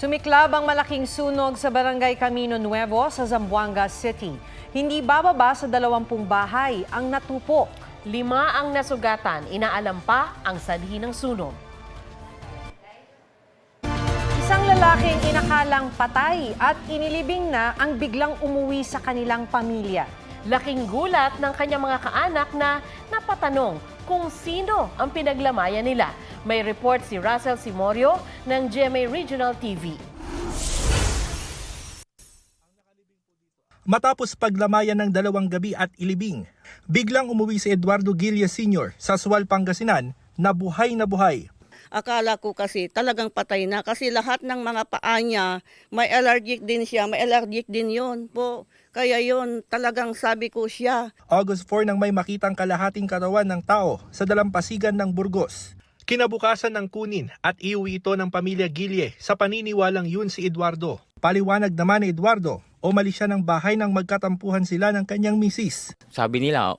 Sumiklab ang malaking sunog sa Barangay Camino Nuevo sa Zamboanga City. Hindi bababa sa 20 bahay ang natupok. 5 ang nasugatan, inaalam pa ang sanhi ng sunog. Isang lalaking inakalang patay at inilibing na ang biglang umuwi sa kanilang pamilya. Laking gulat ng kanyang mga kaanak na napatanong kung sino ang pinaglamayan nila. May report si Russell Simorio ng GMA Regional TV. Matapos paglamayan ng 2 gabi at ilibing, biglang umuwi si Eduardo Guilya Sr. sa Sual, Pangasinan na buhay na buhay. Akala ko kasi talagang patay na kasi lahat ng mga paa niya, may allergic din siya, may allergic din yon po. Kaya yon talagang sabi ko siya. August 4 nang may makitang kalahating katawan ng tao sa dalampasigan ng Burgos. Kinabukasan ng kunin at iuwi ito ng pamilya Guilya sa paniniwalang yun si Eduardo. Paliwanag naman ni Eduardo, umalis siya ng bahay nang magkatampuhan sila ng kanyang misis. Sabi nila,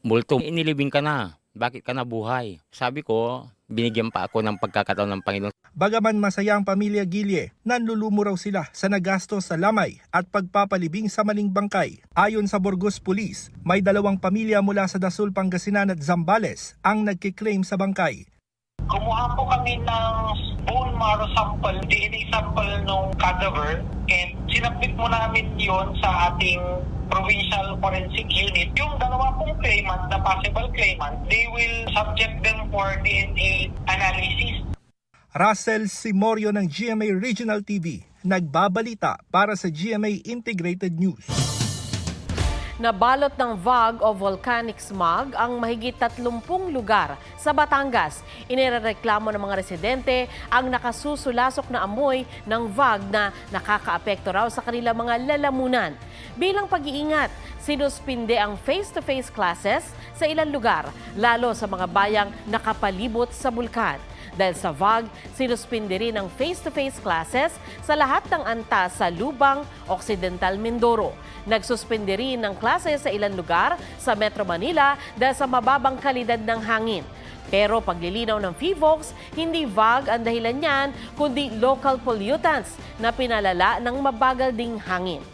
multo, inilibing ka na. Bakit ka nabuhay? Sabi ko, binigyan pa ako ng pagkakataon ng Panginoon. Bagaman masaya ang pamilya Guilya, nanlulumo raw sila sa nagastos sa lamay at pagpapalibing sa maling bangkay. Ayon sa Burgos Police, may 2 pamilya mula sa Dasul, Pangasinan at Zambales ang nagkiklaim sa bangkay. Kumuha po kami ng bone marrow sample, DNA sample ng cadaver, and sinabit mo namin yon sa ating provincial forensic unit. Yung 2 pong claimant, na possible claimant, they will subject them for DNA analysis. Russell Simorio ng GMA Regional TV, nagbabalita para sa GMA Integrated News. Nabalot ng VAG o volcanic smog ang mahigit 30 lugar sa Batangas. Inirereklamo ng mga residente ang nakasusulasok na amoy ng VAG na nakakaapekto raw sa kanilang mga lalamunan. Bilang pag-iingat, sinuspinde ang face-to-face classes sa ilang lugar, lalo sa mga bayang nakapalibot sa bulkan. Dahil sa VAG, sinuspinde rin ang face-to-face classes sa lahat ng antas sa Lubang, Occidental Mindoro. Nagsuspinde rin ng klase sa ilang lugar sa Metro Manila dahil sa mababang kalidad ng hangin. Pero paglilinaw ng PHIVOLCS, hindi VAG ang dahilan niyan, kundi local pollutants na pinalala ng mabagal ding hangin.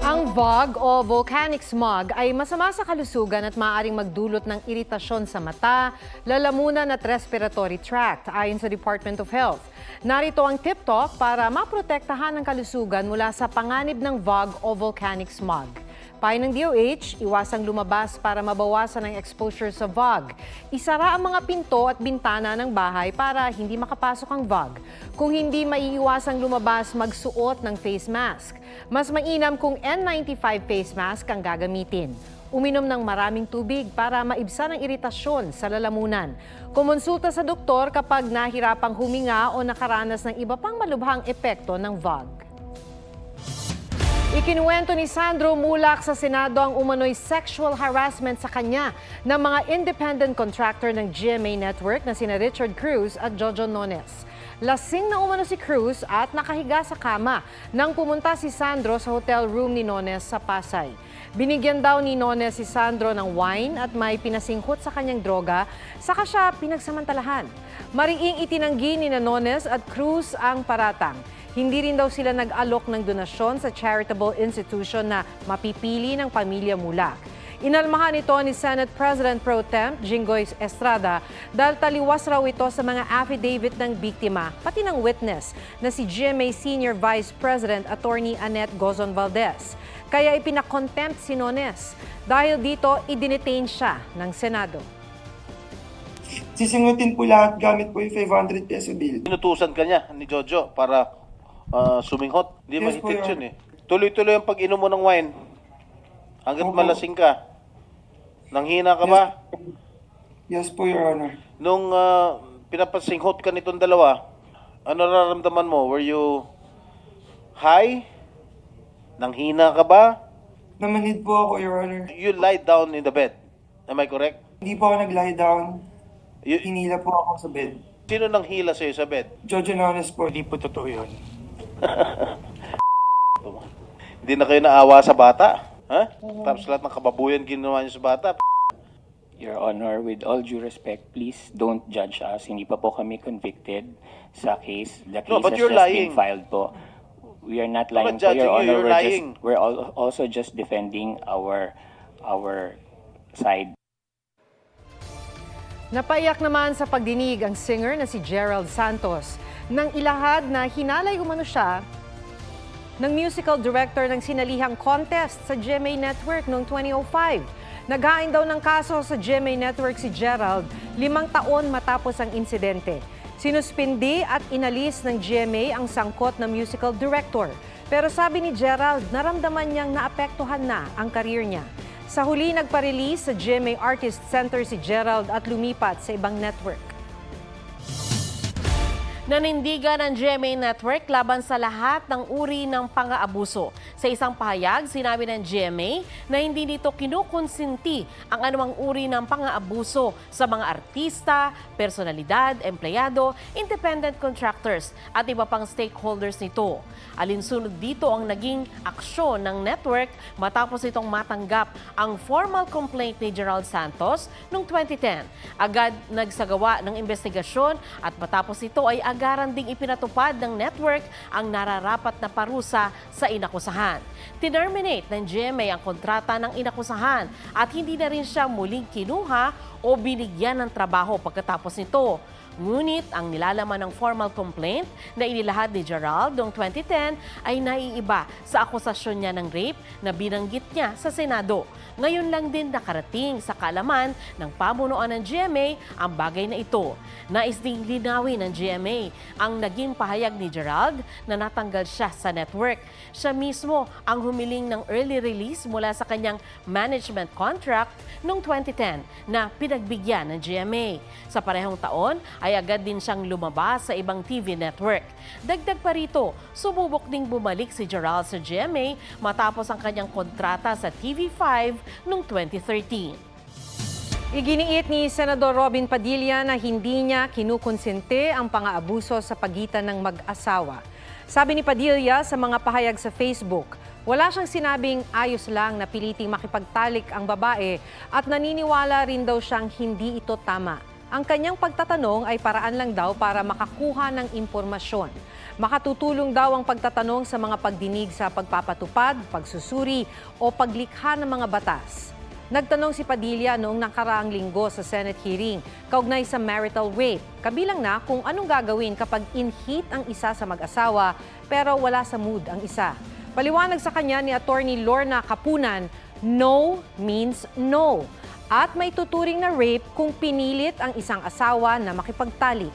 Ang VAG o volcanic smog ay masama sa kalusugan at maaaring magdulot ng iritasyon sa mata, lalamunan at respiratory tract ayon sa Department of Health. Narito ang tip talk para maprotektahan ang kalusugan mula sa panganib ng VAG o volcanic smog. Payo ng DOH, iwasang lumabas para mabawasan ang exposure sa VAG. Isara ang mga pinto at bintana ng bahay para hindi makapasok ang VAG. Kung hindi maiiwasang lumabas, magsuot ng face mask. Mas mainam kung N95 face mask ang gagamitin. Uminom ng maraming tubig para maibsan ang iritasyon sa lalamunan. Kumonsulta sa doktor kapag nahirapang huminga o nakaranas ng iba pang malubhang epekto ng VAG. Ikinuwento ni Sandro Mulak sa Senado ang umano'y sexual harassment sa kanya ng mga independent contractor ng GMA Network na sina Richard Cruz at Jojo Nones. Lasing na umano si Cruz at nakahiga sa kama nang pumunta si Sandro sa hotel room ni Nones sa Pasay. Binigyan daw ni Nones si Sandro ng wine at may pinasingkot sa kanyang droga, saka siya pinagsamantalahan. Mariing itinanggi ni Nones at Cruz ang paratang. Hindi rin daw sila nag-alok ng donasyon sa charitable institution na mapipili ng pamilya Mulak. Inalmahan ito ni Senate President Pro Tem Jinggoy Estrada dahil taliwas raw ito sa mga affidavit ng biktima, pati ng witness na si GMA Senior Vice President Attorney Annette Gozon Valdez. Kaya ipinakontempt si Nones. Dahil dito, idinetain siya ng Senado. Sisingutin po lahat gamit po yung 500 peso bill. Inutusan ka niya ni Jojo para suminghot. Hindi Yes, mahigpit po, yun eh. Tuloy-tuloy ang pag-inom mo ng wine. Hanggat malasing ka. Nanghina ka ba? Yes po, Your Honor. Nung pinapasinghot ka nitong dalawa, ano nararamdaman mo? Were you high? Nanghina ka ba? Namanhid po ako, Your Honor. You lie down in the bed. Am I correct? Hindi po ako nag-lie down. You, Hinila po ako sa bed. sino nang hila sa'yo sa bed? Jojo Nones po. Hindi po totoo yun. Hindi na kayo naawa sa bata? Ha? Tapos lahat ng kababuyan ginawa niyo sa bata. Your Honor, with all due respect, please don't judge us. Hindi pa po kami convicted sa case. The case No, but has you're just lying. been filed po. We are not I'm lying not po, Your judging you, Honor. you're lying. We're also just defending our side. Napaiyak naman sa pagdinig ang singer na si Gerald Santos nang ilahad na hinalay umano siya ng musical director ng sinalihang contest sa GMA Network noong 2005. Naghain daw ng kaso sa GMA Network si Gerald 5 taon matapos ang insidente. Sinuspindi at inalis ng GMA ang sangkot na musical director. Pero sabi ni Gerald, naramdaman niyang naapektuhan na ang karir niya. Sa huli, nagpa-release sa GMA Artist Center si Gerald at lumipat sa ibang network. Nanindigan ang GMA Network laban sa lahat ng uri ng pang-aabuso. Sa isang pahayag, sinabi ng GMA na hindi nito kinukonsinti ang anumang uri ng pang-aabuso sa mga artista, personalidad, empleyado, independent contractors at iba pang stakeholders nito. Alinsunod dito ang naging aksyon ng network matapos itong matanggap ang formal complaint ni Gerald Santos noong 2010. Agad nagsagawa ng investigasyon at matapos ito ay agaran ding ipinatupad ng network ang nararapat na parusa sa inakusahan. Tinerminate ng GMA ang kontrata ng inakusahan at hindi na rin siya muling kinuha o binigyan ng trabaho pagkatapos nito. Ngunit ang nilalaman ng formal complaint na inilahad ni Gerald noong 2010 ay naiiba sa akusasyon niya ng rape na binanggit niya sa Senado. Ngayon lang din nakarating sa kaalaman ng pamunuan ng GMA ang bagay na ito. Nais ding linawin ng GMA ang naging pahayag ni Gerald na natanggal siya sa network. Siya mismo ang humiling ng early release mula sa kanyang management contract noong 2010 na pinagbigyan ng GMA. Sa parehong taon ay agad din siyang lumabas sa ibang TV network. Dagdag pa rito, sububok ding bumalik si Gerald sa GMA matapos ang kanyang kontrata sa TV5 noong 2013. Iginiit ni Senador Robin Padilla na hindi niya kinukonsente ang pang-aabuso sa pagitan ng mag-asawa. Sabi ni Padilla sa mga pahayag sa Facebook, wala siyang sinabing ayos lang na piliting makipagtalik ang babae at naniniwala rin daw siyang hindi ito tama. Ang kanyang pagtatanong ay paraan lang daw para makakuha ng impormasyon. Makatutulong daw ang pagtatanong sa mga pagdinig sa pagpapatupad, pagsusuri o paglikha ng mga batas. Nagtanong si Padilla noong nakaraang linggo sa Senate hearing kaugnay sa marital rape. Kabilang na kung anong gagawin kapag in-heat ang isa sa mag-asawa pero wala sa mood ang isa. Paliwanag sa kanya ni Attorney Lorna Kapunan, no means no. At may tuturing na rape kung pinilit ang isang asawa na makipagtalik.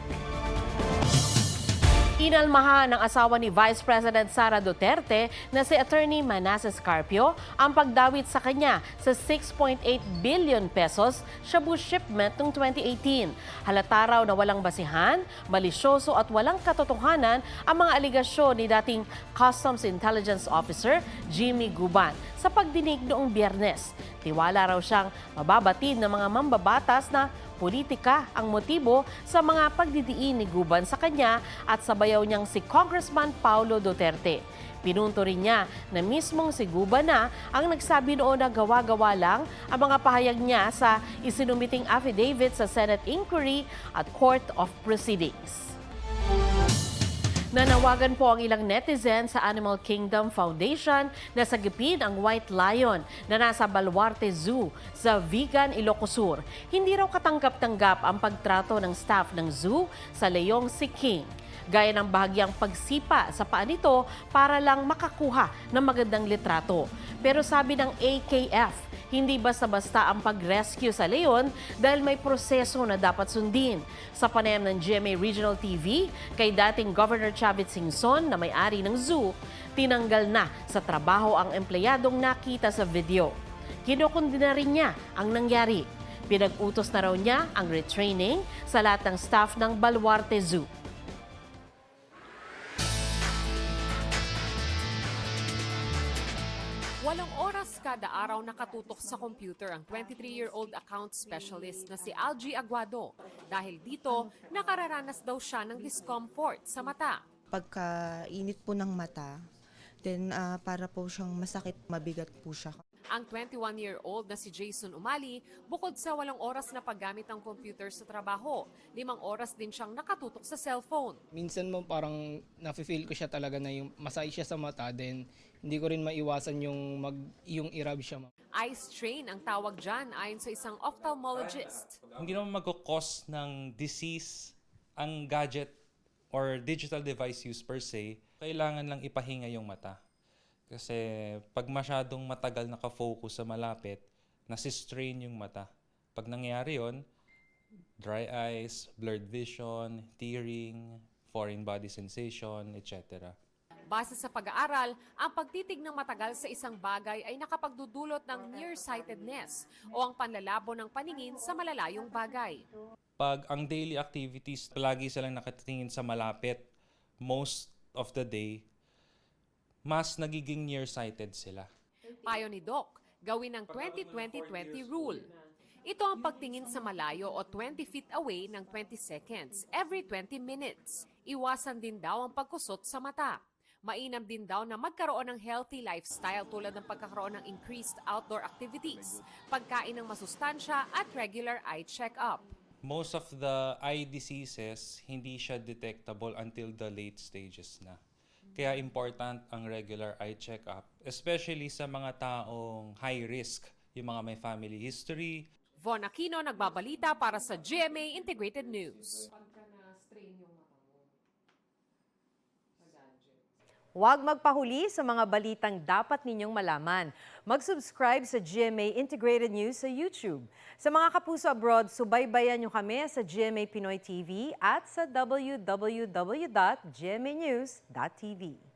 Inalmahan ng asawa ni Vice President Sara Duterte na si Attorney Manasseh Carpio ang pagdawit sa kanya sa 6.8 billion pesos shabu shipment noong 2018. Halata raw na walang basihan, malisyoso at walang katotohanan ang mga aligasyon ni dating Customs Intelligence Officer Jimmy Guban sa pagdinig noong Biyernes. Tiwala raw siyang mababatid ng mga mambabatas na politika ang motibo sa mga pagdidiin ni Guban sa kanya at sa bayaw niyang si Congressman Paulo Duterte. Pinunto rin niya na mismong si Guban na ang nagsabi noon na gawa-gawa lang ang mga pahayag niya sa isinumiting affidavit sa Senate Inquiry at Court of Proceedings. Nanawagan po ang ilang netizen sa Animal Kingdom Foundation na sagipin ang white lion na nasa Baluarte Zoo sa Vigan, Ilocos Sur. Hindi raw katanggap-tanggap ang pagtrato ng staff ng zoo sa leong si King. Gaya ng bahagyang pagsipa sa paa nito para lang makakuha ng magandang litrato. Pero sabi ng AKF, hindi basta-basta ang pag-rescue sa leon dahil may proseso na dapat sundin. Sa panayam ng GMA Regional TV, kay dating Governor Chavit Singson na may-ari ng zoo, tinanggal na sa trabaho ang empleyadong nakita sa video. Kinukundina rin niya ang nangyari. Pinag-utos na raw niya ang retraining sa lahat ng staff ng Baluarte Zoo. Walang oras kada araw nakatutok sa computer ang 23-year-old account specialist na si Algie Aguado. Dahil dito, nakararanas daw siya ng discomfort sa mata. Pagkainit po ng mata, Then para po siyang masakit, mabigat po siya. Ang 21-year-old na si Jason Umali, bukod sa 8 oras na paggamit ng computer sa trabaho, 5 oras din siyang nakatutok sa cellphone. Minsan mo parang nafe-feel ko siya talaga na yung masay siya sa mata, then hindi ko rin maiwasan yung i-rub siya. Eye strain ang tawag dyan ayon sa isang ophthalmologist. Hindi naman mag-cause ng disease ang gadget or digital device use per se, kailangan lang ipahinga yung mata. Kasi pag masyadong matagal nakafocus sa malapit, nasistrain yung mata. Pag nangyari yon, dry eyes, blurred vision, tearing, foreign body sensation, etc. Base sa pag-aaral, ang pagtitig ng matagal sa isang bagay ay nakapagdudulot ng nearsightedness o ang panlalabo ng paningin sa malalayong bagay. Pag ang daily activities, palagi silang nakatingin sa malapit most of the day, mas nagiging nearsighted sila. Payo ni Doc, gawin ang 20-20-20 rule. Ito ang pagtingin sa malayo o 20 feet away ng 20 seconds every 20 minutes. Iwasan din daw ang pagkusot sa mata. Mainam din daw na magkaroon ng healthy lifestyle tulad ng pagkakaroon ng increased outdoor activities, pagkain ng masustansya at regular eye check-up. Most of the eye diseases, hindi siya detectable until the late stages na. Kaya important ang regular eye check-up, especially sa mga taong high risk, yung mga may family history. Von Aquino nagbabalita para sa GMA Integrated News. Huwag magpahuli sa mga balitang dapat ninyong malaman. Mag-subscribe sa GMA Integrated News sa YouTube. Sa mga kapuso abroad, subaybayan nyo kami sa GMA Pinoy TV at sa www.gmanews.tv.